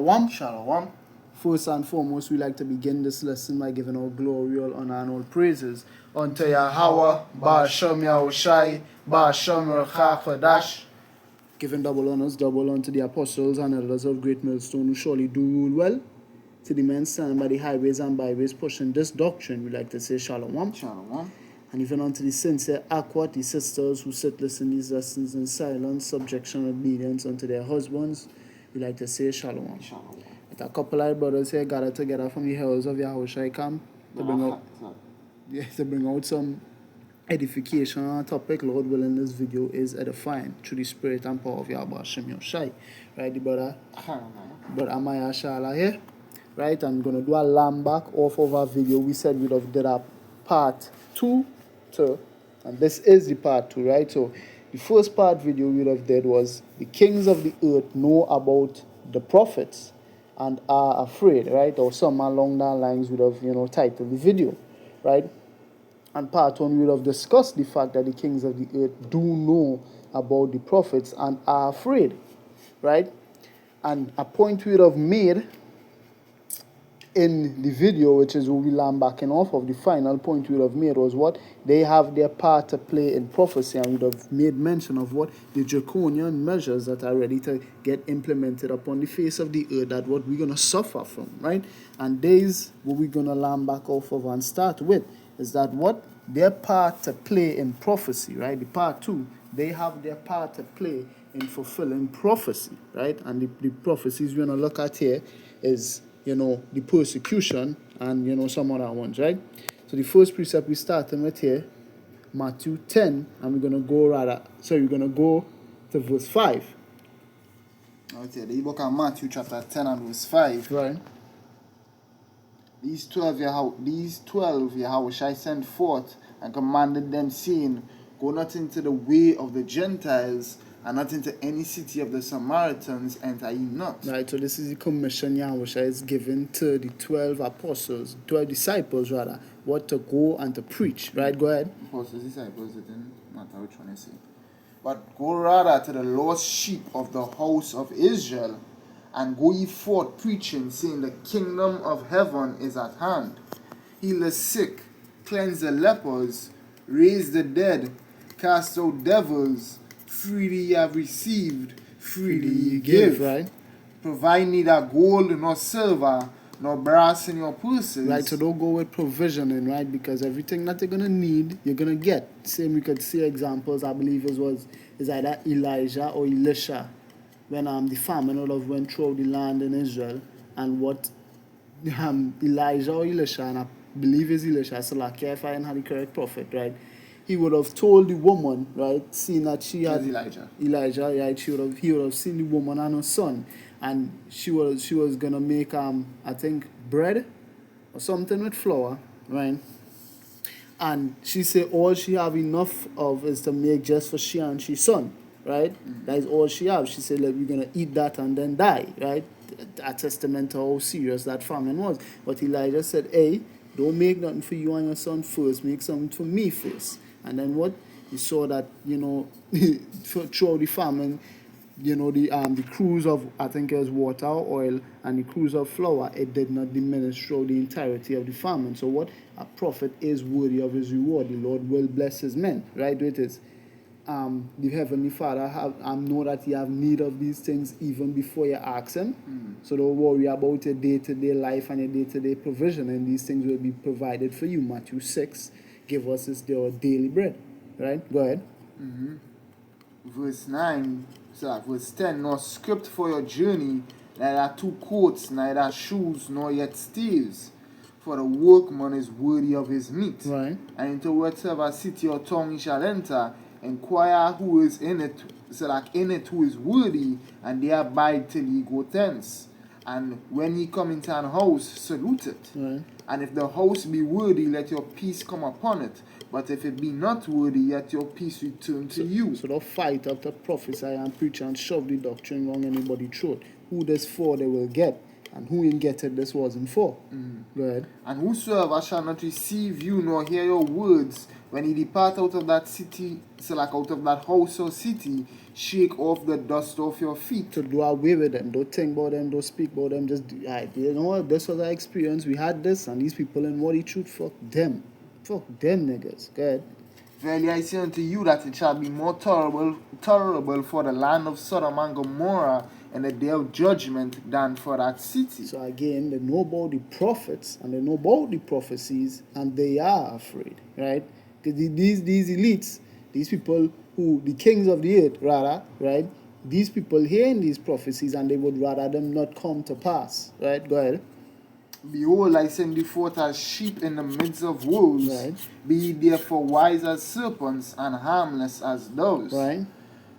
Shalom. First and foremost, we like to begin this lesson by giving all glory, all honor, and all praises unto Yahweh, Ba'ashem Yahushai, Ba'ashem Rachafadash. Giving double honors, double unto the apostles and elders of Great Millstone who surely do rule well. To the men standing by the highways and byways pushing this doctrine, we like to say Shalom. Shalom. And even unto the sincere Akwat, the sisters who sit listen these lessons in silence, subjection, and obedience unto their husbands, we like to say Shalom. Shalom. With a couple of brothers here gathered together from the hills of Yahushai camp to bring out some edification on a topic. Lord willing, this video is edifying through the spirit and power of Yahweh Hashem Yoshai. Right, the brother Amaya Shala here. Right, I'm going to do a lamb back off of our video. We said we'd have did a part 2, and this is the part 2, right? So the first part video we'd have did was the kings of the earth know about the prophets and are afraid, right? Or some along that lines would have, titled the video, right? And part 1 we would have discussed the fact that the kings of the earth do know about the prophets and are afraid, right? And a point we would have made in the video, which is what we land backing off of, the final point we would have made was what? They have their part to play in prophecy, and we would have made mention of what? The draconian measures that are ready to get implemented upon the face of the earth, that what we're going to suffer from, right? And there's what we're going to land back off of and start with, is that what? Their part to play in prophecy, right? The part 2, they have their part to play in fulfilling prophecy, right? And the prophecies we're going to look at here is the persecution and, some other ones, right? So the first precept we starting with here, Matthew 10, and we're going to go to verse 5. Okay, the book of Matthew chapter 10 and verse 5. Right. These 12 Yahushai sent forth and commanded them, saying, Go not into the way of the Gentiles, and not into any city of the Samaritans, enter ye not. Right, so this is the commission Yahushua is given to the 12 apostles, 12 disciples rather, what to go and to preach. Right, go ahead. Apostles, disciples, it didn't matter which one you say. But go rather to the lost sheep of the house of Israel, and go ye forth preaching, saying, The kingdom of heaven is at hand. Heal the sick, cleanse the lepers, raise the dead, cast out devils. Freely ye have received, freely ye give. Right. Provide neither gold nor silver nor brass in your purses. Right, so don't go with provisioning, right? Because everything that you're gonna need, you're gonna get. Same, we could see examples. I believe is either Elijah or Elisha, when the famine would have went through the land in Israel, and what Elijah or Elisha, and I believe is Elisha, so like if I had the correct prophet, right? He would have told the woman, right, seeing that she had Elijah, right? He would have seen the woman and her son, and she was gonna make I think bread or something with flour, right? And she said all she have enough of is to make just for she and she son, right? Mm-hmm. That is all she have. She said, like, we're gonna eat that and then die, right? A testament to how serious that famine was. But Elijah said, hey, don't make nothing for you and your son first, make something for me first. And then what? You saw that, throughout the famine, the cruise of, I think it was water or oil, and the cruise of flour, it did not diminish throughout the entirety of the famine. So what? A prophet is worthy of his reward. The Lord will bless his men, right? It is. The Heavenly Father know that you have need of these things even before you ask him. So don't worry about your day-to-day life and your day-to-day provision, and these things will be provided for you. Matthew 6, give us this our daily bread. Right? Go ahead. Mm-hmm. Verse 10, nor script for your journey, neither 2 coats, neither shoes, nor yet staves. For the workman is worthy of his meat. Right. And into whatever city or town he shall enter, inquire who is in it, so like in it who is worthy, and there abide till he go thence. And when he come into an house, salute it. Right. And if the house be worthy, let your peace come upon it. But if it be not worthy, yet your peace return to you. So don't fight up to prophesy and preach and shove the doctrine wrong anybody's throat. Who this for they will get. And who in get it this wasn't for? Go ahead. And whosoever shall not receive you nor hear your words, when he depart out of that city, so like out of that house or city, shake off the dust off your feet. To do away with them. Don't think about them, don't speak about them, just you know what, this was our experience. We had this, and these people in what he truth, fuck them. Fuck them niggas. Go ahead. Verily I say unto you that it shall be more tolerable for the land of Sodom and Gomorrah in the day of judgment than for that city. So again, they know about the prophets and they know about the prophecies, and they are afraid, right? Because these elites, these people who, the kings of the earth, rather, right? These people hearing these prophecies, and they would rather them not come to pass, right? Go ahead. Behold, I send you forth as sheep in the midst of wolves. Right. Be ye therefore wise as serpents and harmless as doves. Right.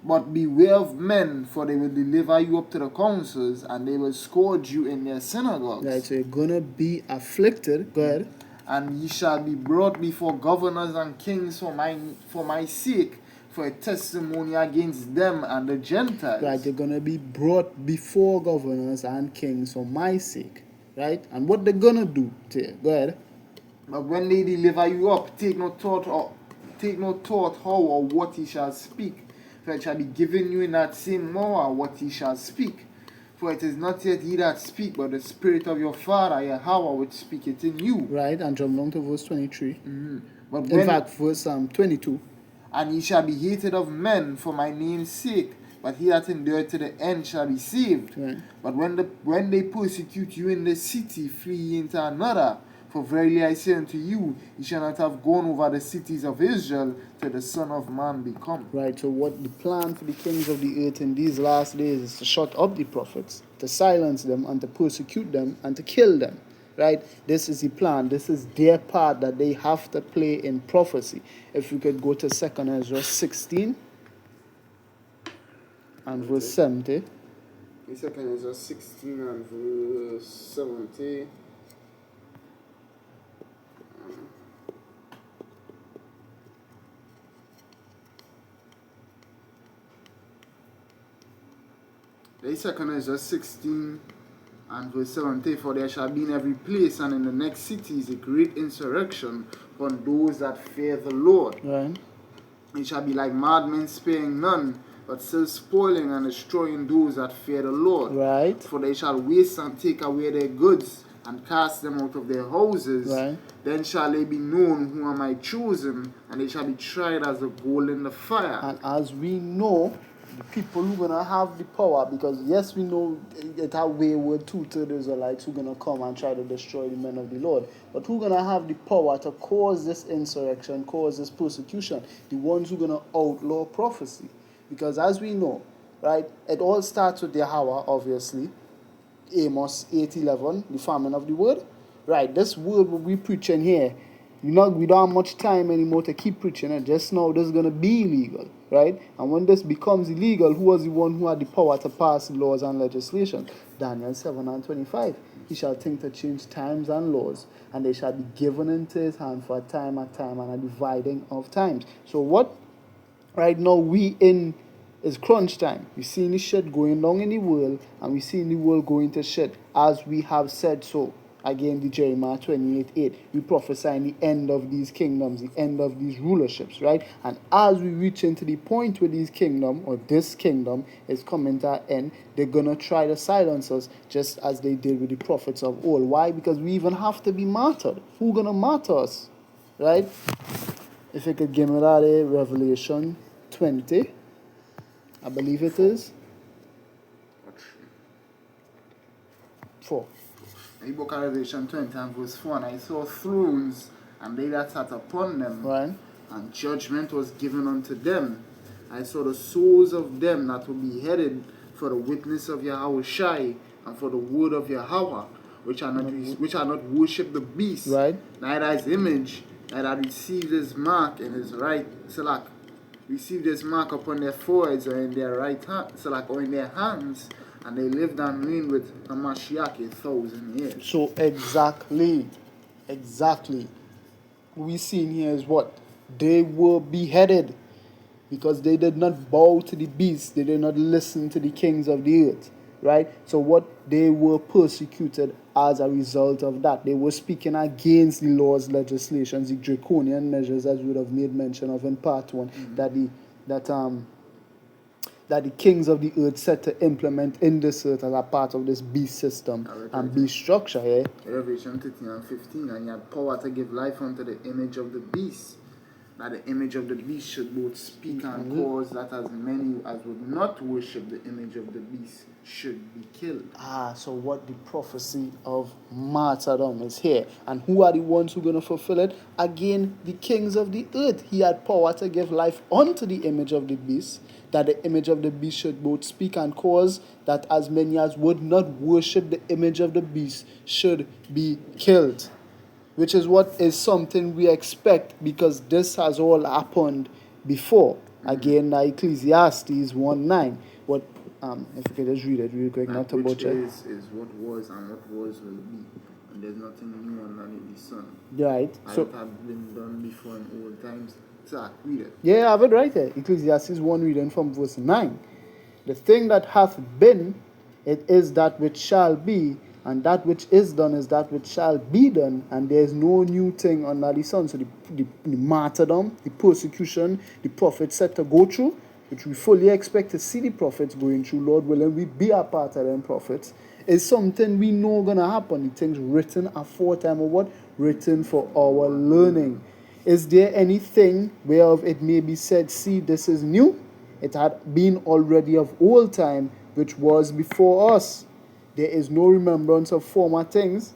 But beware of men, for they will deliver you up to the councils, and they will scourge you in their synagogues. Right, so you're gonna be afflicted. Go ahead. And ye shall be brought before governors and kings for my sake, for a testimony against them and the Gentiles. Right, you're gonna be brought before governors and kings for my sake. Right? And what they're gonna do to you. Go ahead. But when they deliver you up, take no thought how or what he shall speak, for it shall be given you in that same hour what he shall speak. For it is not yet ye that speak, but the Spirit of your Father Yahweh which speaketh in you. Right, and jump down to verse 23. But In fact, verse 22. And ye shall be hated of men for my name's sake, but he that endureth to the end shall be saved. Right. But when they persecute you in the city, flee ye into another. For verily I say unto you, ye shall not have gone over the cities of Israel till the Son of Man be come. Right, so what the plan for the kings of the earth in these last days is to shut up the prophets, to silence them, and to persecute them, and to kill them. Right? This is the plan. This is their part that they have to play in prophecy. If we could go to 2 Ezra 16 and verse 70. The second is 16 and verse 70. The second is 16 and verse 70. For there shall be in every place and in the next cities a great insurrection upon those that fear the Lord. Right. It shall be like madmen sparing none, but still spoiling and destroying those that fear the Lord. Right. For they shall waste and take away their goods, and cast them out of their houses. Right. Then shall they be known who are my chosen, and they shall be tried as the gold in the fire. And as we know, the people who gonna have the power, because yes, we know that our wayward two-thirds Israelites who gonna come and try to destroy the men of the Lord, but who gonna have the power to cause this insurrection, cause this persecution? The ones who gonna outlaw prophecy, because as we know, right, it all starts with Yahweh, obviously. Amos 8:11, the famine of the word. Right, this word will be preaching here. We don't have much time anymore to keep preaching it. Just now, this is going to be illegal, right? And when this becomes illegal, who was the one who had the power to pass laws and legislation? Daniel 7 and 25. He shall think to change times and laws, and they shall be given into his hand for a time and a dividing of times. So what right now we in is crunch time. We're seeing the shit going down in the world, and we're seeing the world going to shit as we have said so. Again, the Jeremiah 28:8. We prophesy in the end of these kingdoms, the end of these rulerships, right? And as we reach into the point where these kingdom, or this kingdom, is coming to an end, they're going to try to silence us just as they did with the prophets of old. Why? Because we even have to be martyred. Who's going to martyr us, right? If you could give me that, Revelation 20. I believe it is 4. The book of Revelation 20 and verse 4, and I saw thrones, and they that sat upon them, Right. and judgment was given unto them. I saw the souls of them that were beheaded for the witness of Yahweh Shai, and for the word of Yahweh, which are not worship the beast, Right. neither his image, neither received his mark in his right, received his mark upon their foreheads or in their right hand, or in their hands, and they lived and reigned with Hamashiach 1,000 years. So exactly. What we seen here is what? They were beheaded because they did not bow to the beast. They did not listen to the kings of the earth. right? So what they were persecuted as a result of that. They were speaking against the laws, legislations, the draconian measures as we would have made mention of in part one, that the kings of the earth set to implement in this earth as a part of this beast system and beast structure, yeah? Revelation 13 and 15, and he had power to give life unto the image of the beast. That the image of the beast should both speak and cause that as many as would not worship the image of the beast should be killed. So what the prophecy of martyrdom is here. And who are the ones who are going to fulfill it? Again, the kings of the earth. He had power to give life unto the image of the beast, that the image of the beast should both speak and cause that as many as would not worship the image of the beast should be killed. Which is what is something we expect because this has all happened before. Again, Ecclesiastes 1:9. What if you could just read it real quick, not to which butcher. is what was and what was will be. And there's nothing new under the sun. Right. So it had been done before in old times. So read it. Yeah, I have it right there. Ecclesiastes 1 reading from verse 9. The thing that hath been, it is that which shall be, and that which is done is that which shall be done, and there is no new thing under the sun. So the martyrdom, the persecution, the prophets set to go through, which we fully expect to see the prophets going through, Lord willing, we be a part of them prophets, is something we know gonna happen. The things written aforetime or what? Written for our learning. Is there anything whereof it may be said, see, this is new? It had been already of old time, which was before us. There is no remembrance of former things,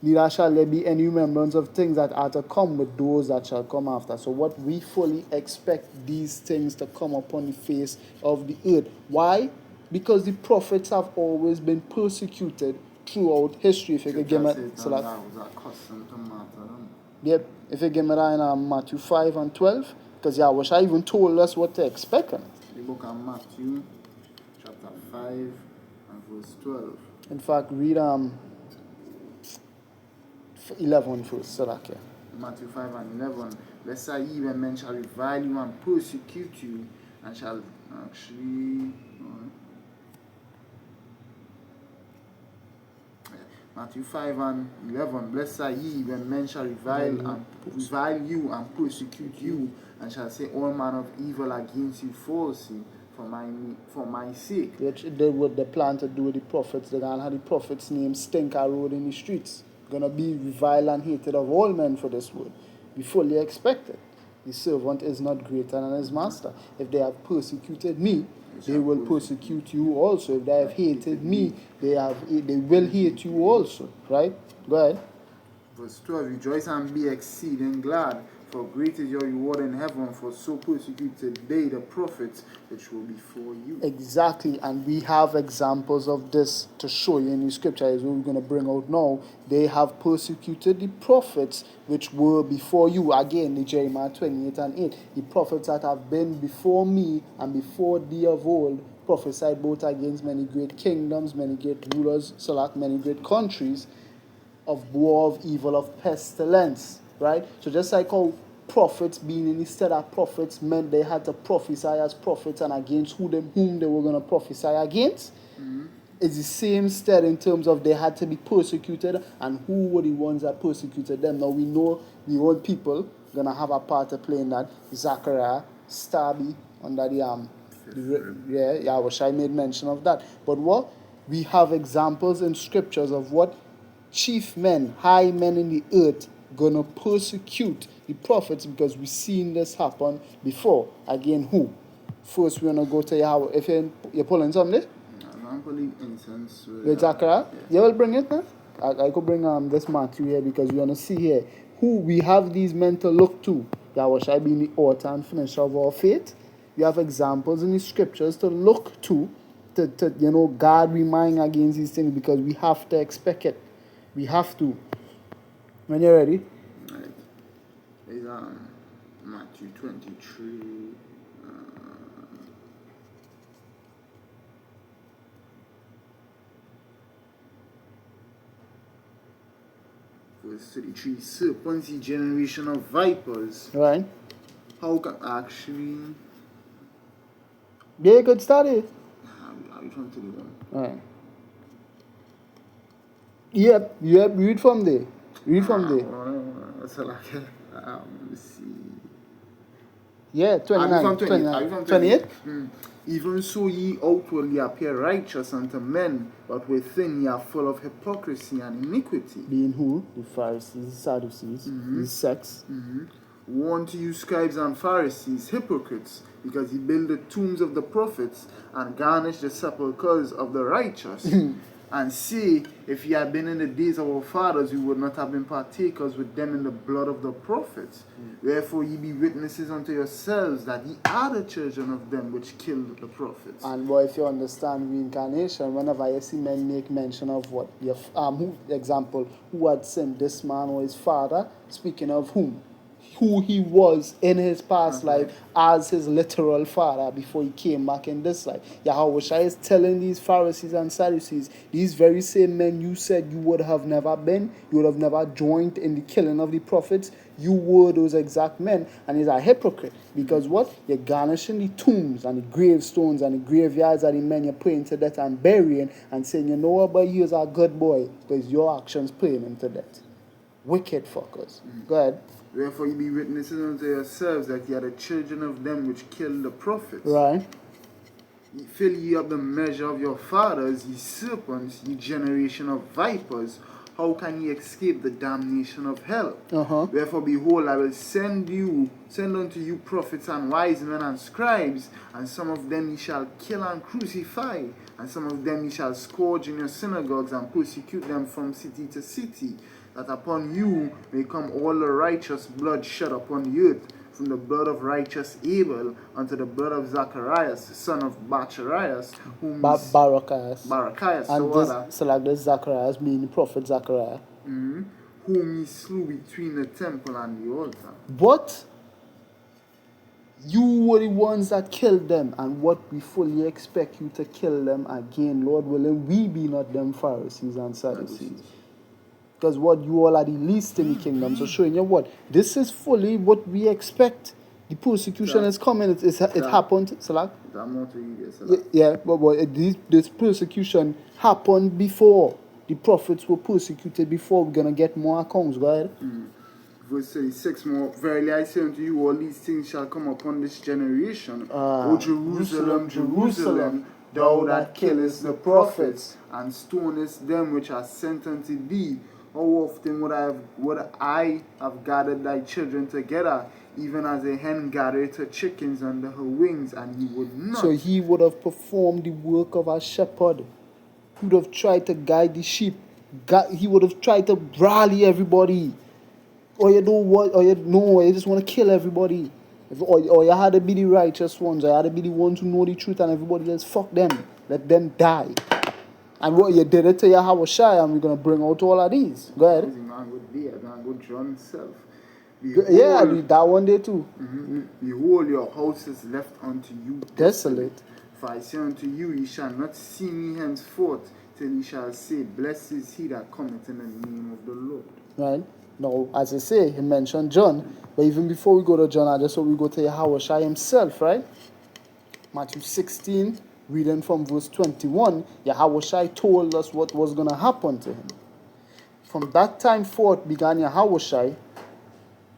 neither shall there be any remembrance of things that are to come with those that shall come after. So what we fully expect these things to come upon the face of the earth. Why? Because the prophets have always been persecuted throughout history. If you could give me yep, if you give me that in Matthew 5 and 12, because Yahweh even told us what to expect. The book of Matthew, chapter 5 and verse 12. In fact, read 11 first, so that Matthew 5 and 11. Blessed are ye when men shall revile you and persecute you, and shall actually. Matthew 5 and 11. Blessed are ye when men shall revile you and persecute you, and shall say all manner of evil against you falsely for my sake. Which they would they plan to do with the prophets. They're gonna have the prophets' names stink a road in the streets. Gonna be reviled and hated of all men for this word. We fully expect it. The servant is not greater than his master. If they have persecuted me, they will persecute you also. If they have hated me, they will hate you also. Right? Go ahead. Verse 12. Rejoice and be exceeding glad, for great is your reward in heaven, for so persecuted they the prophets which were before you. Exactly, and we have examples of this to show you in the scripture, as we're going to bring out now. They have persecuted the prophets which were before you. Again, the Jeremiah 28 and 8. The prophets that have been before me and before thee of old prophesied both against many great kingdoms, many great rulers, select many great countries, of war, of evil, of pestilence. Right? So just like how prophets being instead of prophets meant they had to prophesy as prophets and against whom they were going to prophesy against. It's the same stead in terms of they had to be persecuted, and who were the ones that persecuted them. Now we know the old people going to have a part to play in that. Zachariah, Stabi, under Yahweh made mention of that. But what? We have examples in scriptures of what chief men, high men in the earth gonna persecute the prophets, because we've seen this happen before. Again, who? First, we're gonna go to Yahweh. If you're pulling something, I'm pulling incense with Zachariah, you will bring it, man. I could bring this Matthew here because we're gonna see here who we have these men to look to. Yahweh being the author and finisher of our faith. We have examples in the scriptures to look to guard we mind against these things, because we have to expect it. We have to. When you're ready. Right. It's Matthew 23. Verse 33. Serpents, the generation of vipers. Right. How can actually. Yeah, you could start it. Are we from 31? Right. Yep, read from there. Read from there. So like, let's see. Yeah, Are we 29, from 28? Are 29, we from 28? 28? Even so ye outwardly appear righteous unto men, but within ye are full of hypocrisy and iniquity. Being who? The Pharisees, the Sadducees, the sects. Woe unto you, scribes and Pharisees, hypocrites, because ye build the tombs of the prophets and garnish the sepulchres of the righteous. And say, if ye had been in the days of our fathers, we would not have been partakers with them in the blood of the prophets. Wherefore ye be witnesses unto yourselves that ye are the children of them which killed the prophets. And boy, if you understand reincarnation, whenever you see men make mention of what, example, who had sent this man or his father, speaking of whom? Who he was in his past life as his literal father before he came back in this life. Yahweh Shai is telling these Pharisees and Sadducees, these very same men you said you would have never been, you would have never joined in the killing of the prophets, you were those exact men. And he's a hypocrite. Because what? You're garnishing the tombs and the gravestones and the graveyards of the men you're praying to death and burying and saying, you know what, but he is a good boy. But it's your actions praying him to death. Wicked fuckers. Go ahead. Wherefore ye be witnesses unto yourselves that ye are the children of them which killed the prophets. Right. Fill ye up the measure of your fathers, ye serpents, ye generation of vipers. How can ye escape the damnation of hell? Wherefore, behold, I will send unto you prophets and wise men and scribes, and some of them ye shall kill and crucify, and some of them ye shall scourge in your synagogues and persecute them from city to city, that upon you may come all the righteous blood shed upon the earth, from the blood of righteous Abel unto the blood of Zacharias, the son of Bacharias, whom Barachias, so like this Zacharias being the prophet Zachariah. whom he slew between the temple and the altar. But you were the ones that killed them, and what we fully expect you to kill them again, Lord willing, we be not them Pharisees and Sadducees. Because what you all are the least in the kingdom. So showing you what? This is fully what we expect. The persecution is coming. It happened. Salak? Yeah, but this persecution happened before. The prophets were persecuted before. We're going to get more accounts. Go ahead. Verse 36 more. Verily I say unto you, all these things shall come upon this generation. O Jerusalem, Jerusalem, thou that killest the prophets, and stonest them which are sent unto thee. How often would I have gathered thy children together, even as a hen gathereth her chickens under her wings, and ye would not. So he would have performed the work of a shepherd. He would have tried to guide the sheep. He would have tried to rally everybody. Or you don't want, or you just want to kill everybody. Or you had to be the righteous ones, or you had to be the ones who know the truth, and everybody just fuck them. Let them die. And what you did it to Yahweh Shai, and we're going to bring out all of these. Go ahead. John himself. Yeah, that one day too. Behold, your house is left unto you desolate. For I say unto you, ye shall not see me henceforth, till ye shall say, blessed is he that cometh in the name of the Lord. Right. Now, as I say, he mentioned John. But even before we go to John, I just want we go to Yahweh Shai himself, right? Matthew 16. Reading from verse 21, Yahweh Shai told us what was going to happen to him. From that time forth began Yahweh Shai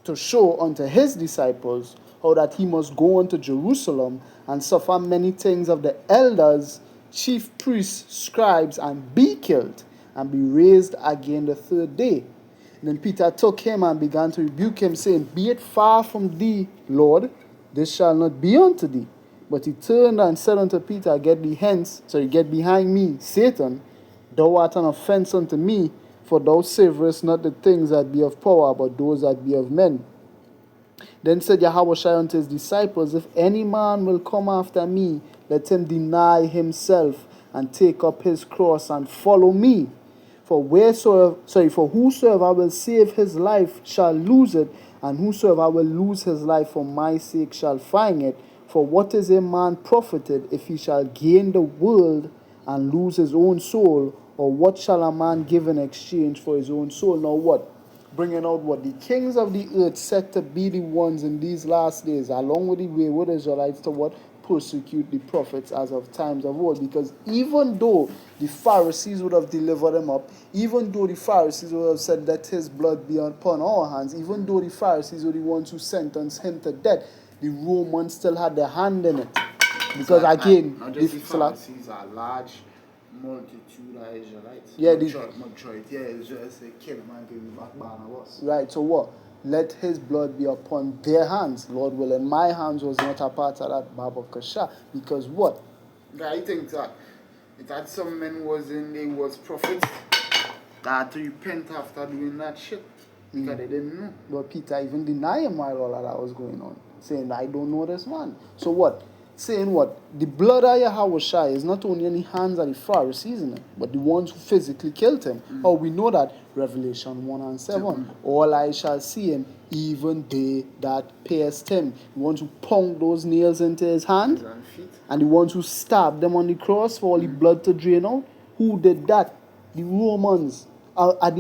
to show unto his disciples how that he must go unto Jerusalem and suffer many things of the elders, chief priests, scribes, and be killed, and be raised again the third day. And then Peter took him and began to rebuke him, saying, Be it far from thee, Lord, this shall not be unto thee. But he turned and said unto Peter, Get behind me, Satan. Thou art an offense unto me, for thou savourest not the things that be of power, but those that be of men. Then said Yahweh Shai unto his disciples, If any man will come after me, let him deny himself, and take up his cross, and follow me. For whosoever will save his life shall lose it, and whosoever will lose his life for my sake shall find it. For what is a man profited if he shall gain the world and lose his own soul? Or what shall a man give in exchange for his own soul? Now what? Bringing out what? The kings of the earth set to be the ones in these last days, along with the wayward Israelites, to what? persecute the prophets as of times of old. Because even though the Pharisees would have delivered him up, even though the Pharisees would have said that his blood be upon our hands, even though the Pharisees were the ones who sentenced him to death, the Romans still had their hand in it. Because again, not just the Pharisees, a large multitude of Israelites. Yeah, majority, yeah, it's just a kill him and give him back banner was. Right, so what? Let his blood be upon their hands, Lord willing. My hands was not a part of that Baba Kasha. Because what? I think that some men they was prophets that had to repent after doing that shit. Because they didn't know. But Peter even denied him while all of that was going on. Saying, I don't know this man. So what? Saying what? The blood of Yahushua is not only in the hands of the Pharisees, but the ones who physically killed him. Oh, we know that. Revelation 1 and 7. All I shall see him, even they that pierced him. The ones who pound those nails into his hand, and the ones who stabbed them on the cross for all the blood to drain out. Who did that? The Romans. At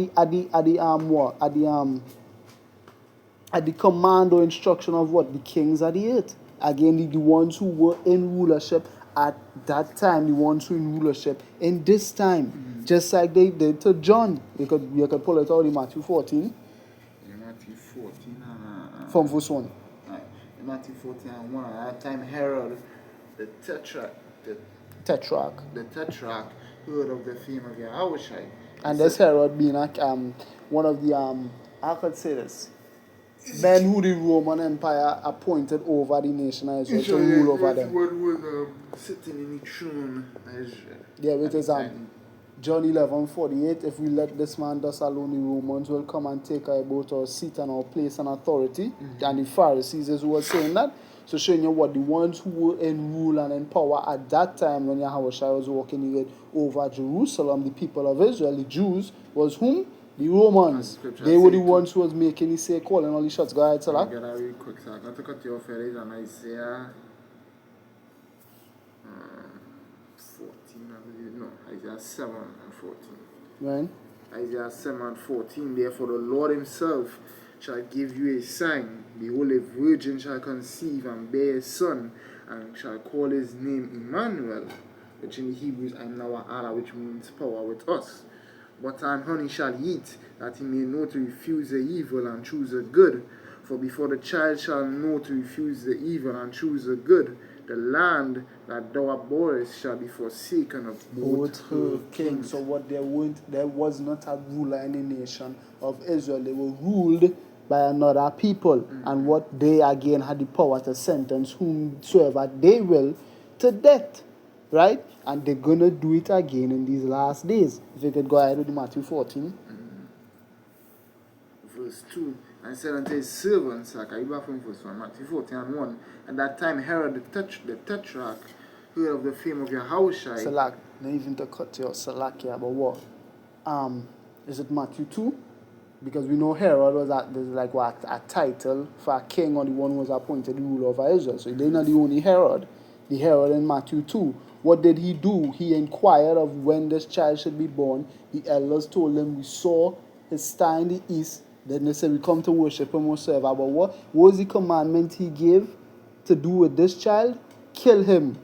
the command or instruction of what? The kings of the earth. Again, the ones who were in rulership at that time, the ones who in rulership in this time, just like they did to John. You could pull it out in Matthew 14. In Matthew 14, from verse 1. In Matthew 14 and 1, at that time Herod, the tetrarch, heard of the fame of Yahushua. And this Herod being one of the how could I say this? Men who the Roman Empire appointed over the nation of Israel to rule over them. What was sitting in the throne of Israel. Yeah, it is John 11:48. If we let this man thus alone, the Romans will come and take both our seat and our place and authority. And the Pharisees is who were saying that. So showing you what the ones who were in rule and in power at that time when Yahushua was walking the earth over Jerusalem, the people of Israel, the Jews, was whom? The Romans. They were the ones who was making the say calling all the shots. Go ahead, Salah. I'll get that real quick, sir. Not to cut you off, it is on Isaiah 14, I believe. No, Isaiah 7 and 14. Right. Isaiah 7 and 14. Therefore the Lord himself shall give you a sign. Behold, a virgin shall conceive and bear a son, and shall call his name Emmanuel, which in the Hebrews I now Allah, which means power with us. Butter and honey shall he eat, that he may know to refuse the evil and choose the good. For before the child shall know to refuse the evil and choose the good, the land that thou abhorrest shall be forsaken of both her kings. So what there was not a ruler in the nation of Israel. They were ruled by another people. And what they again had the power to sentence whomsoever they will to death. Right? And they're going to do it again in these last days. If you could go ahead with Matthew 14. Verse 2. And said unto his servants, like I back from verse 1, Matthew 14 and 1. At that time Herod the tetrarch heard of the fame of Yahushua. Salak, not even to cut your Salak here, but what? Is it Matthew 2? Because we know Herod was a title for a king, or the one who was appointed the ruler of Israel. So they're not the only Herod. The Herod in Matthew 2. What did he do? He inquired of when this child should be born. The elders told him, we saw his star in the east. Then they said, we come to worship him whatsoever. But what was the commandment he gave to do with this child? Kill him.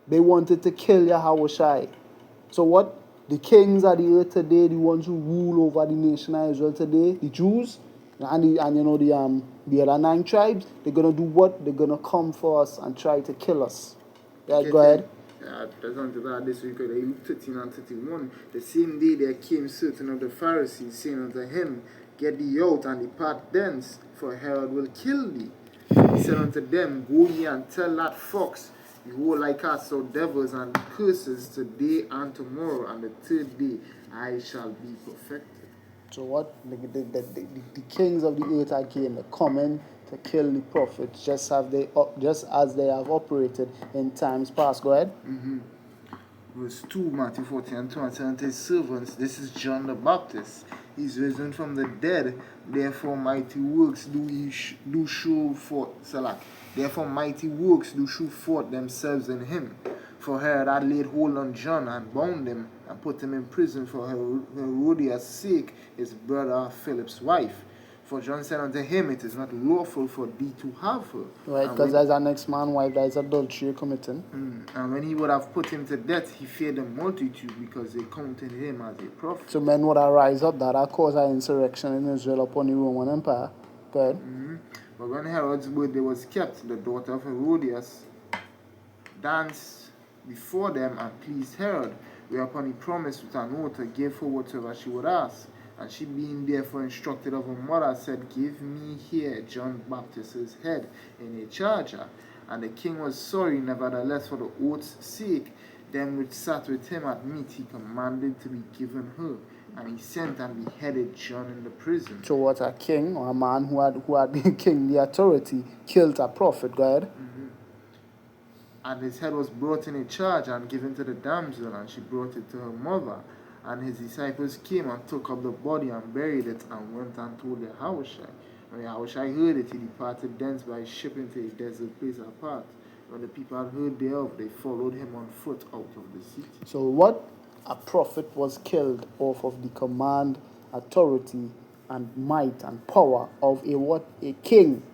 They wanted to kill Yahushua. So what? The kings of the earth today, the ones who rule over the nation of Israel today, the Jews, and the other 9 tribes, they're going to do what? They're going to come for us and try to kill us. Yeah, go ahead. That's unto that this week, Luke 13 and 31. The same day there came certain of the Pharisees, saying unto him, Get thee out and depart thence, for Herod will kill thee. He said unto them, Go ye and tell that fox, Behold, I cast out devils and curses today and tomorrow, and the third day I shall be perfected. So what? The kings of the earth again are coming to kill the prophets, just as they have operated in times past. Go ahead. Verse 2, Matthew 14 and 2, and said unto his servants, This is John the Baptist. He is risen from the dead. Therefore mighty works do show forth. Therefore mighty works do show forth themselves in him. For Herod had laid hold on John and bound him and put him in prison for Herodias' sake, his brother Philip's wife. For John said unto him, it is not lawful for thee to have her. Right, And because when- there's an next man wife that is adultery committing. And when he would have put him to death, he feared the multitude because they counted him as a prophet. So men would arise up that cause an insurrection in Israel upon the Roman Empire. Go ahead. But when Herod's birthday was kept, the daughter of Herodias danced before them and pleased Herod, whereupon he promised with an oath to give her whatsoever she would ask. And she, being therefore instructed of her mother, said, Give me here John Baptist's head in a charger. And the king was sorry, nevertheless, for the oath's sake. Them which sat with him at meat he commanded to be given her. And he sent and beheaded John in the prison. So what a king or a man who had kingly authority killed a prophet. Go ahead. And his head was brought in a charge and given to the damsel, and she brought it to her mother. And his disciples came and took up the body and buried it, and went and told Yahushua. When Yahushua heard it, he departed thence by ship into a desert place apart. When the people had heard thereof, they followed him on foot out of the city. So what a prophet was killed off of the command, authority, and might and power of a king.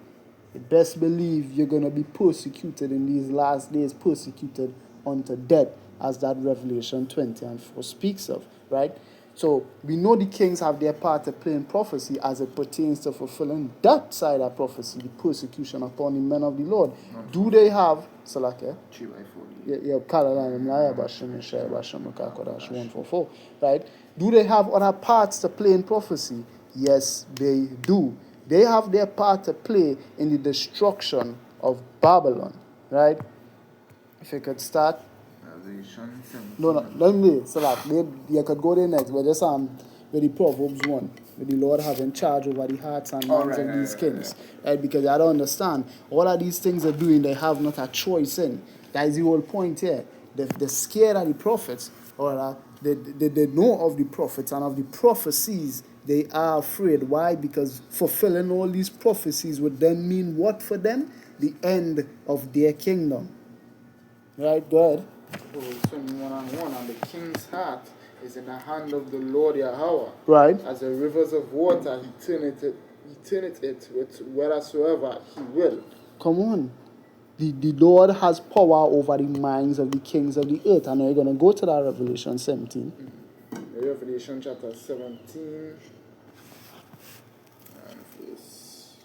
You best believe you're going to be persecuted in these last days, persecuted unto death, as that Revelation 20 and 4 speaks of, right? So we know the kings have their part to play in prophecy as it pertains to fulfilling that side of prophecy, the persecution upon the men of the Lord. Do they have, Salake? 3 by 40. Yeah, Carolina, Mlaya, Bashim, Shai, Bashim, Kakodash, 144, right? Do they have other parts to play in prophecy? Yes, they do. They have their part to play in the destruction of Babylon, right? If you could start. Revelation 17. No, let me so that you could go there next, but just with the Proverbs 1, with the Lord having charge over the hearts and minds of these kings, right? Because I don't understand all of these things they're doing, they have not a choice in. That is the whole point here. They're scared of the prophets, or they know of the prophets and of the prophecies. They are afraid. Why? Because fulfilling all these prophecies would then mean what for them? The end of their kingdom. Right? Go ahead. Proverbs 21 and 1. And the king's heart is in the hand of the Lord Yahweh. Right. As the rivers of water, he turneth it with wheresoever he will. Come on. The Lord has power over the minds of the kings of the earth. And we're going to go to that Revelation 17. Revelation chapter 17 and verse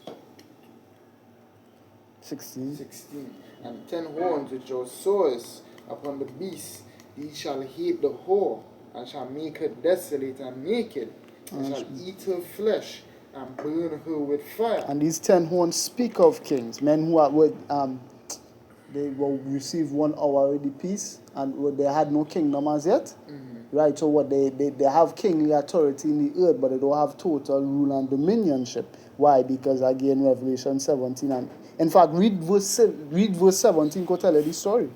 16. And 10 horns which thou sawest upon the beast, these shall hate the whore, and shall make her desolate and naked, and shall eat her flesh, and burn her with fire. And these 10 horns speak of kings, men who are they will receive 1 hour already peace, and they had no kingdom as yet. Right, so what they have kingly authority in the earth, but they don't have total rule and dominionship. Why? Because again, Revelation 17, and in fact, read verse 17, go tell you the story.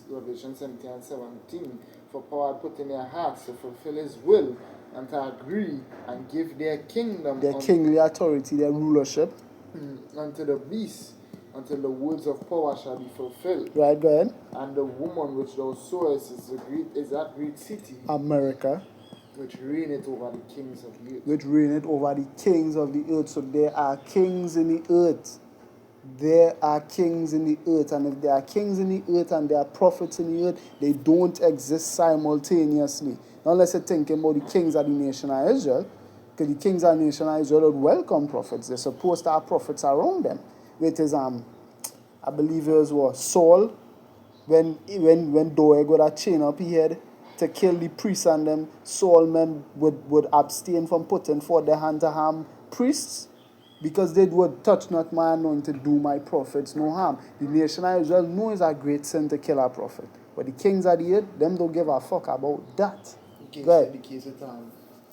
Revelation 17 and 17. For power put in their hearts to fulfill his will, and to agree and give their kingdom, their kingly authority, their rulership, unto the beast, until the words of power shall be fulfilled. Right, go ahead. And the woman which thou sawest is that great city, America, which reigneth over the kings of the earth. Which reigneth over the kings of the earth. So there are kings in the earth. There are kings in the earth. And if there are kings in the earth and there are prophets in the earth, they don't exist simultaneously. Not unless you're thinking about the kings of the nation of Israel. Because the kings of the nation of Israel would welcome prophets. They're supposed to have prophets around them. Which is, I believe it was what? Saul, when Doeg would have chain up his head to kill the priests, and them Saul men would abstain from putting forth their hand to harm priests, because they would touch not my anointed, do my prophets no harm. The nation of Israel knows it's a great sin to kill a prophet. But the kings of the earth, them don't give a fuck about that. The case of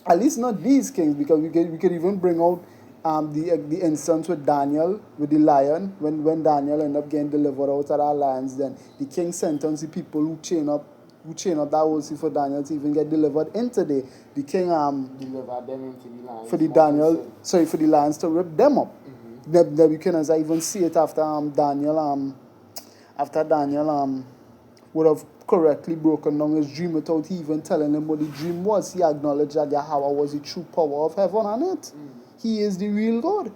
at least not these kings, because we could even bring out the instance with Daniel, with the lion, when Daniel ended up getting delivered out of that lions, then the king sentenced the people who chain up that whole sea for Daniel to even get delivered into the king delivered them into the lions. For the lions to rip them up. Nebuchadnezzar even see it after Daniel would have correctly broken down his dream without even telling him what the dream was. He acknowledged that Yahweh was the true power of heaven and earth. he is the real God,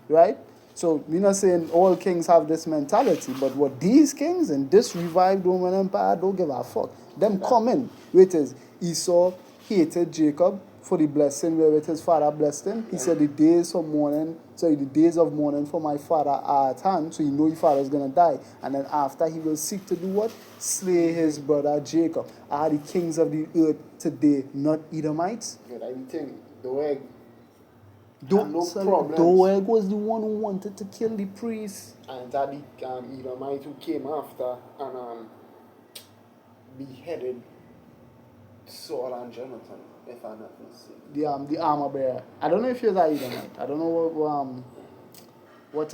right? So we're not saying all kings have this mentality, but what these kings in this revived Roman Empire don't give a fuck. Them coming, which is Esau hated Jacob for the blessing wherewith his father blessed him. He said the days of mourning for my father are at hand, so you know your father's gonna die. And then after he will seek to do what? Slay his brother Jacob. Are the kings of the earth today not Edomites? But I think Doeg Doeg was the one who wanted to kill the priest. and that the Edomite who came after and beheaded Saul and Jonathan, if I'm not mistaken. The armor bearer. I don't know if you're that Edomite. I don't know what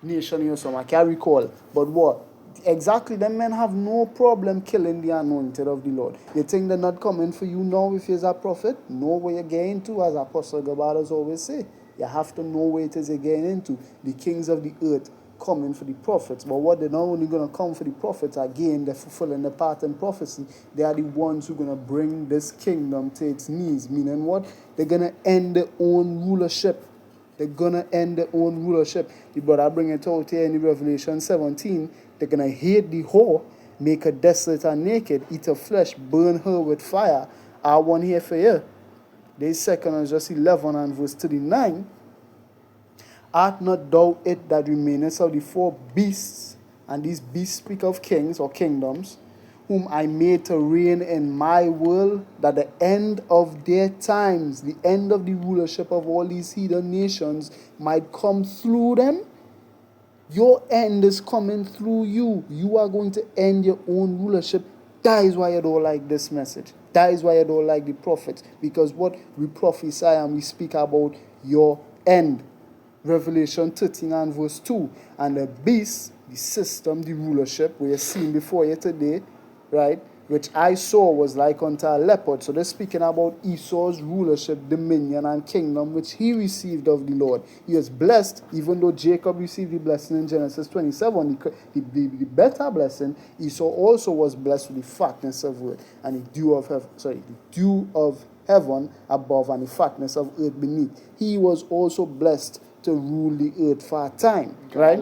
nation you're from. I can't recall. But what? Exactly, them men have no problem killing the anointed of the Lord. You think they're not coming for you now if you're a prophet? Know where you're getting to, as Apostle Gabadas always say. You have to know where it is you're getting into. The kings of the earth coming for the prophets. But what they're not only going to come for the prophets, again, they're fulfilling the part in prophecy. They are the ones who are going to bring this kingdom to its knees. Meaning what? They're going to end their own rulership. They're going to end their own rulership. The brother bring it out here in Revelation 17. They're going to hate the whore, make her desolate and naked, eat her flesh, burn her with fire. I want here for you. This second is just 11 and verse 39. Art not thou it that remainest of the four beasts, and these beasts speak of kings or kingdoms, whom I made to reign in my world, that the end of their times, the end of the rulership of all these heathen nations, might come through them? Your end is coming through you. You are going to end your own rulership. That is why I don't like this message. That is why I don't like the prophets. Because what we prophesy and we speak about your end. Revelation 13 and verse 2. And the beast, the system, the rulership, we are seeing before you today, right, which I saw was like unto a leopard. So they're speaking about Esau's rulership, dominion, and kingdom, which he received of the Lord. He was blessed, even though Jacob received the blessing in Genesis 27, the better blessing. Esau also was blessed with the fatness of earth and the dew of heaven above and the fatness of earth beneath. He was also blessed to rule the earth for a time, right?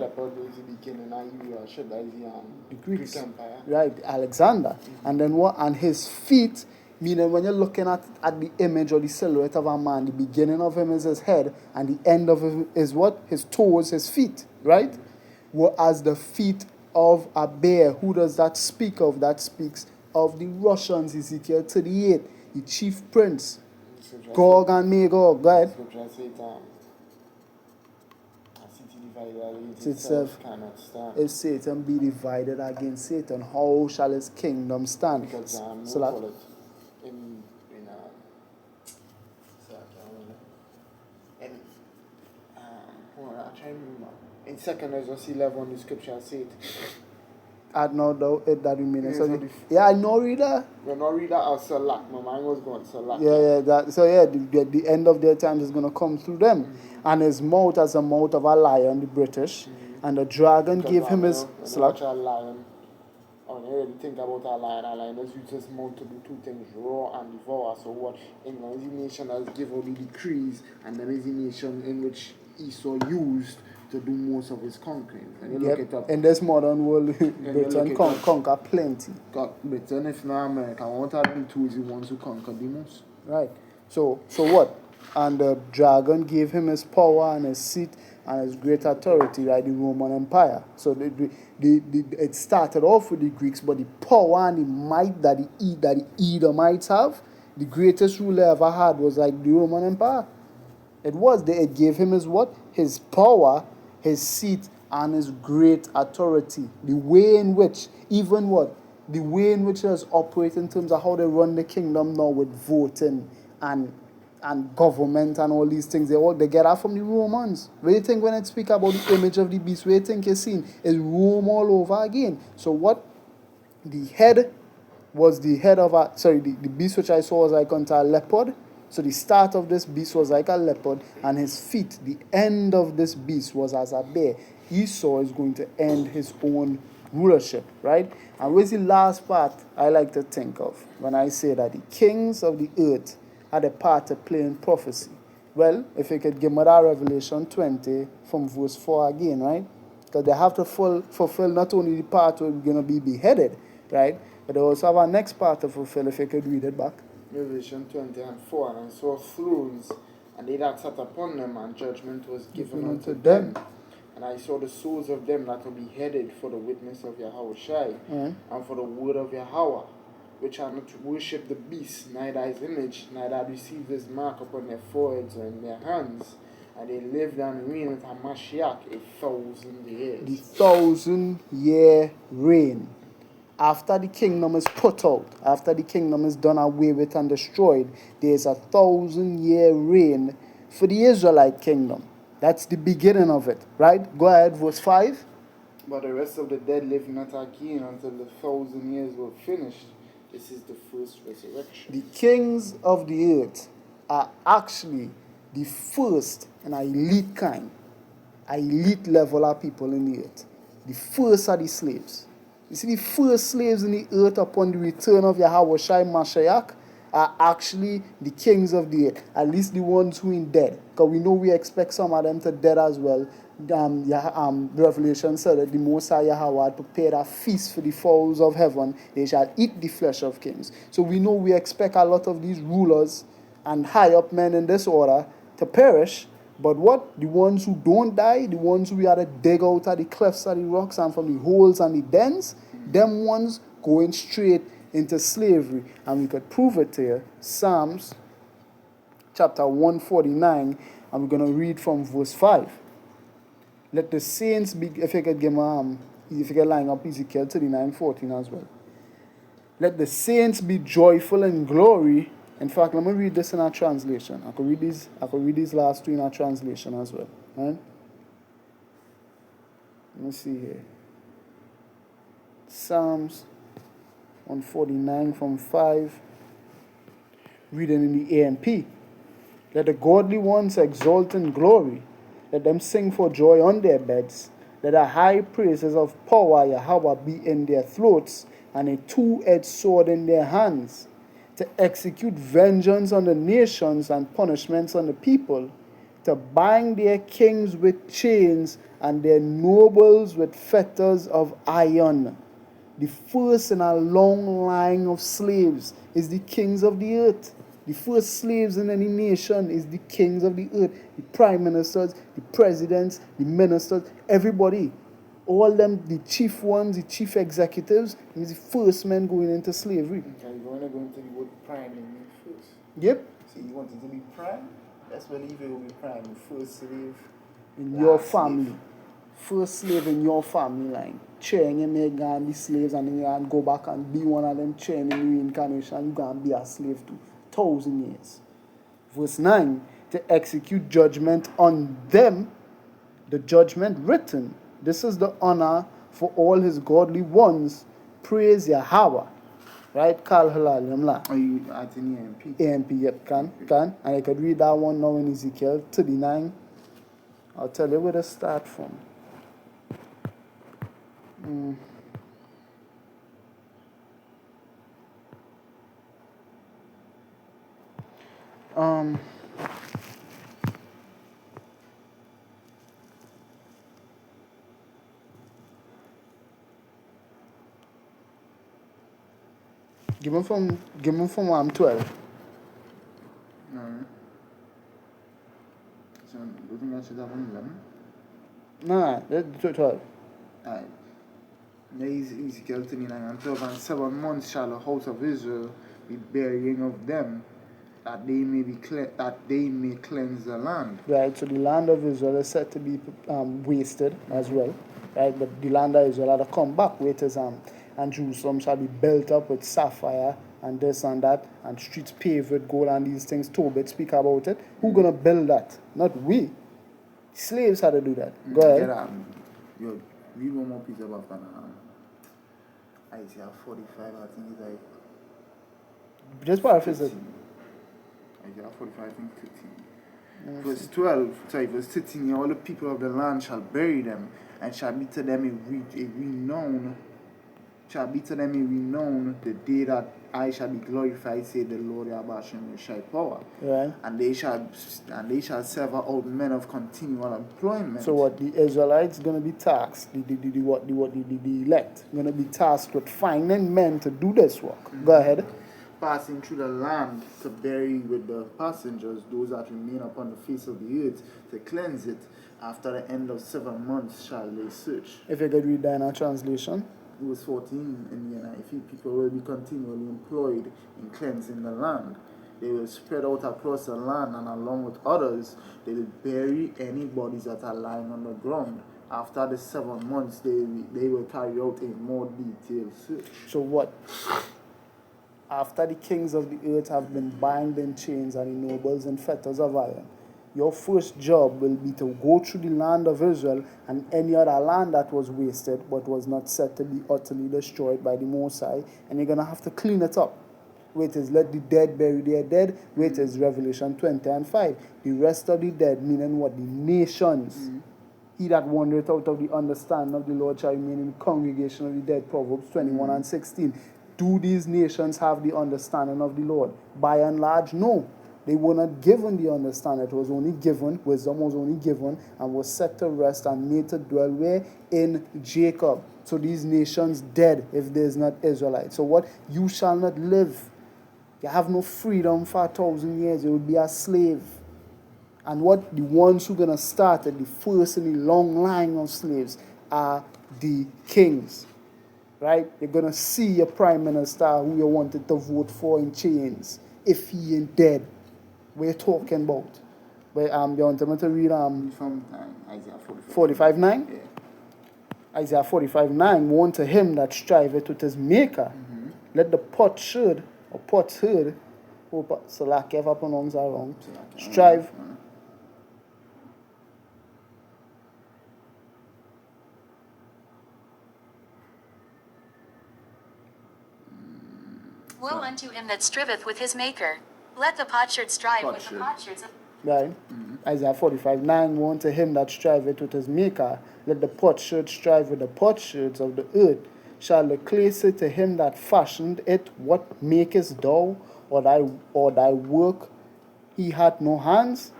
The Greeks, Empire. Right, Alexander. And then what? And his feet, meaning when you're looking at the image or the silhouette of a man, the beginning of him is his head, and the end of him is what? His toes, his feet, right? As the feet of a bear. Who does that speak of? That speaks of the Russians, Ezekiel 38, the chief prince, Gog and Magog, right? Itself cannot stand. If Satan be divided against Satan, how shall his kingdom stand? Because So that, call it in hold on, I'm trying to remember. In 2 Ezra 11, the scripture says it. I know that remains. Yes, So yeah, I know reader. When I read that, I was Salak. My mind was going Salak. The end of their time is going to come through them. Mm-hmm. And his mouth as the mouth of a lion, the British. Mm-hmm. And the dragon gave him his slap. A lion. When you really think about a lion has used his mouth to do two things, roar and devour. So what? England is a nation that has given the decrees, and then is a nation in which Esau used to do most of his conquering. When you look it up. In this modern world, Britain conquer plenty. Britain, if not America, one of them two is the ones who conquer the most. Right. So what? And the dragon gave him his power and his seat and his great authority, right? The Roman Empire. So it started off with the Greeks, but the power and the might that the Edomites have, the greatest ruler ever had was like the Roman Empire. It gave him his what? His power, his seat, and his great authority. The way in which, even what? The way in which it operates in terms of how they run the kingdom now with voting and government and all these things. They get that from the Romans. What do you think when I speak about the image of the beast? What do you think you're seeing? It's Rome all over again. So what? The head was the head of the beast which I saw was like unto a leopard. So the start of this beast was like a leopard, and his feet, the end of this beast was as a bear. Esau is going to end his own rulership, right? And where's the last part I like to think of when I say that the kings of the earth had a part to play in prophecy? Well, if you could give me that Revelation 20 from verse 4 again, right? Because they have to fulfill not only the part where we're going to be beheaded, right? But they also have our next part to fulfill if you could read it back. Revelation 20 and 4, and I saw thrones, and they that sat upon them, and judgment was given unto them. And I saw the souls of them that were beheaded for the witness of Yahweh Shai, and for the word of Yahweh, which had not worshipped the beast, neither his image, neither had received his mark upon their foreheads or in their hands. And they lived and reigned with Hamashiach 1,000 years. The 1,000-year reign. After the kingdom is put out, after the kingdom is done away with and destroyed, there is a 1,000-year reign for the Israelite kingdom. That's the beginning of it, right? Go ahead, verse 5. But the rest of the dead live not again until the 1,000 years were finished. This is the first resurrection. The kings of the earth are actually the first and elite kind, elite level of people in the earth. The first are the slaves. You see, the first slaves in the earth upon the return of Yahweh Shai Mashiach are actually the kings of the earth, at least the ones who are dead. Because we know we expect some of them to dead as well. Revelation said that the Most High Yahweh had prepared a feast for the fowls of heaven. They shall eat the flesh of kings. So we know we expect a lot of these rulers and high up men in this order to perish. But what? The ones who don't die, the ones who we had to dig out of the clefts of the rocks and from the holes and the dens, them ones going straight into slavery. And we could prove it here. Psalms chapter 149, and we're going to read from verse 5. Let the saints be, if you could give me, if you could line up Ezekiel 39:14 as well. Let the saints be joyful in glory. In fact, let me read this in our translation. I could read these last two in our translation as well. Right? Let me see here. Psalms 149 from 5. Reading in the AMP. Let the godly ones exult in glory. Let them sing for joy on their beds. Let the high praises of power Yahweh be in their throats, and a two-edged sword in their hands, to execute vengeance on the nations and punishments on the people, to bind their kings with chains and their nobles with fetters of iron. The first in a long line of slaves is the kings of the earth. The first slaves in any nation is the kings of the earth. The prime ministers, the presidents, the ministers, everybody. All them, the chief ones, the chief executives, is the first men going into slavery. Okay, you want to go into the word prime in first. Yep. See, you wanted to be prime? That's when you will be prime. The first slave. In your family. First slave in your family line. Train you may go and be slaves, and then you can go back and be one of them trained in reincarnation. You go and be a slave too. 1,000 years. Verse 9, to execute judgment on them, the judgment written. This is the honor for all his godly ones. Praise Yahweh. Right? Kal halal yamla. Are you at any AMP? AMP, yep, can. And I could read that one now in Ezekiel 39. I'll tell you where to start from. Give me from 12. No. So, do you think I should have 11? Nah, that's 12. Alright. There is Ezekiel 39 and 12, and 7 months shall the house of Israel be burying of them, that they may cleanse the land. Right, so the land of Israel is said to be wasted as well, right? But the land of Israel had to come back, where it is, and Jerusalem shall be built up with sapphire and this and that, and streets paved with gold and these things. Tobit speak about it. Who gonna build that? Not we. Slaves had to do that. Go ahead. Yo, read one more piece about that. Isaiah 45, I think it's like. Just paraphrase it. Isaiah 45, I think 15. Verse 12, verse 13, all the people of the land shall bury them, and shall be to them a renown the day that I shall be glorified, say the Lord Yahweh Shai power. Right. And they shall sever out men of continual employment. So what the Israelites gonna be tasked, the elect gonna be tasked with finding men to do this work. Go ahead. Passing through the land to bury with the passengers those that remain upon the face of the earth, to cleanse it. After the end of 7 months shall they search. If you could read that in our translation. Verse 14 in the NIV, people will be continually employed in cleansing the land. They will spread out across the land, and along with others, they will bury any bodies that are lying on the ground. After the 7 months, they will carry out a more detailed search. So what? After the kings of the earth have been bound in chains and the nobles in fetters of iron, your first job will be to go through the land of Israel and any other land that was wasted but was not said to be utterly destroyed by the Most High, and you're going to have to clean it up. Wait is let the dead bury their dead. Wait is Revelation 20 and 5. The rest of the dead, meaning what? The nations. He that wandereth out of the understanding of the Lord shall remain in the congregation of the dead. Proverbs 21 and 16. Do these nations have the understanding of the Lord? By and large, no. They were not given the understanding. It was only given, wisdom was only given, and was set to rest and made to dwell where? In Jacob. So these nations dead if there is not Israelites. So what? You shall not live. You have no freedom for 1,000 years. You will be a slave. And what? The ones who are going to start at the first in the long line of slaves are the kings. Right? You're going to see your prime minister who you wanted to vote for in chains if he ain't dead. We're talking about. But you want me to read From Isaiah 45. 45:9? Yeah. Isaiah 45:9. Woe unto him that striveth with his maker. Let the potsherd or potsherd, so like if I pronounce that wrong, strive. Woe unto him that striveth with his maker. Let the potsherd strive with the Potsherd. potsherds of... Right? Isaiah 45:9. Woe unto him that striveth with his maker. Let the potsherd strive with the potsherds of the earth. Shall the clay say to him that fashioned it, what makest thou? Or thy work he hath no hands?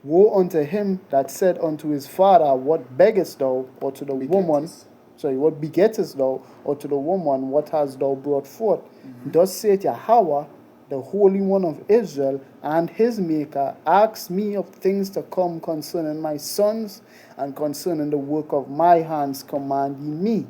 Woe unto him that said unto his father, what beggest thou? Or to the woman, what begettest thou? Or to the woman, what hast thou brought forth? Thus saith Yahweh, the Holy One of Israel, and his Maker, ask me of things to come concerning my sons, and concerning the work of my hands command ye me.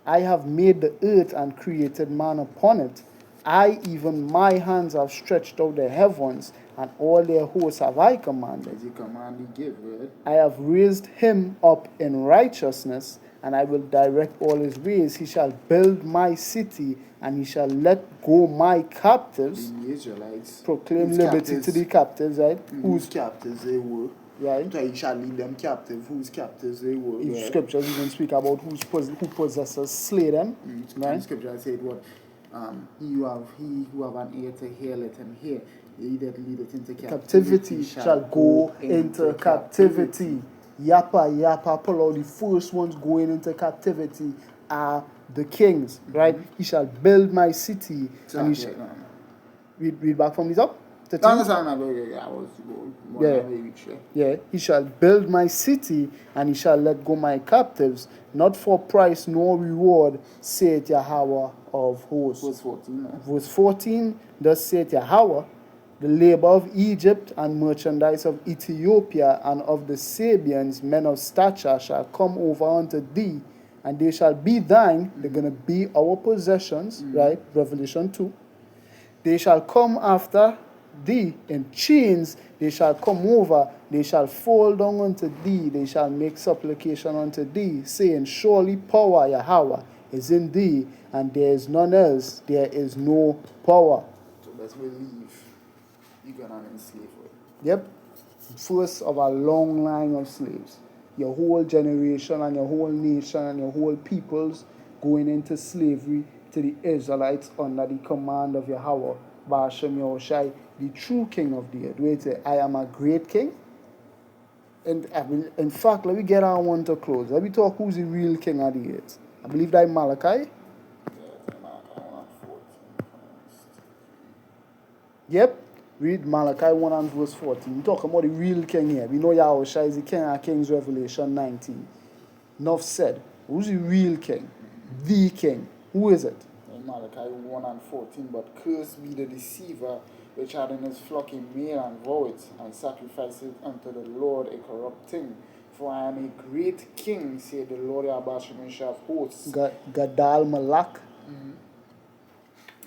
I have made the earth and created man upon it. I, even my hands, have stretched out the heavens, and all their hosts have I commanded. As you command, you give, right? I have raised him up in righteousness, and I will direct all his ways. He shall build my city, and he shall let go my captives. The Israelites. Proclaim whose liberty captives- to the captives, right? Whose captives they were. Right? So he shall lead them captive, whose captives they were. If right? scriptures even speak about who possesses slay them, And right? scripture said what? He who have an ear to hear, let him hear. He that leadeth into Captivity shall go into captivity. Yapa, pull out the first ones going into captivity are the kings, right? He shall build my city, and he shall read back from this up. I was Yeah, he shall build my city, and he shall let go my captives, not for price nor reward, saith Yahweh of hosts. Verse 14. Verse 14, thus saith Yahweh, the labor of Egypt and merchandise of Ethiopia and of the Sabians, men of stature, shall come over unto thee, and they shall be thine. They're going to be our possessions, right? Revelation 2. They shall come after thee in chains, they shall come over, they shall fall down unto thee, they shall make supplication unto thee, saying, surely power, Yahweh, is in thee, and there is none else, there is no power. So let's believe you're gonna enslave her. Yep. First of a long line of slaves. Your whole generation and your whole nation and your whole peoples going into slavery to the Israelites under the command of Yahweh, Ba'ashem Yahushai, the true king of the earth. Wait, I am a great king. And in fact, let me get our one to close. Let me talk who's the real king of the earth. I believe that Malachi. Yep. Read Malachi 1 and verse 14. We're talking about the real king here. We know Yahushua is the king of kings, Revelation 19. Enough said. Who's the real king? The king. Who is it? In Malachi 1 and 14, but cursed be the deceiver which had in his flock a male and vow it, and sacrifice it unto the Lord a corrupt thing. For I am a great king, said the Lord Yahweh of hosts, Gadal Malak.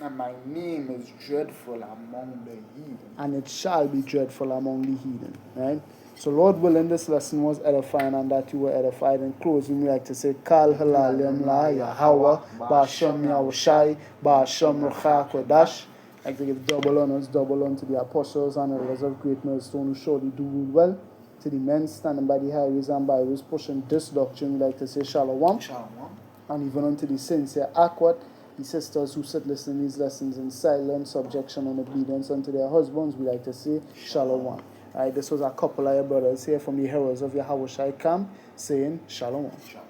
and my name is dreadful among the heathen. And it shall be dreadful among the heathen. Right? So Lord willing, this lesson was edifying and that you were edified. In closing, we like to say, Kal Halalim La Yahweh, Ba'ashem Yahushai, Ba'ashem Rucha Kodash. I like to give double honors, double unto the apostles and elders of Great Millstone who surely do rule well. To the men standing by the highways and byways pushing this doctrine, we like to say Shalom. Shalom. And even unto the saints here, Akwat, the sisters who sit listening to these lessons in silence, subjection, and obedience unto their husbands, we like to say Shalom. Alright, this was a couple of your brothers here from the Heralds of Yahushai camp saying Shalom. Shalom.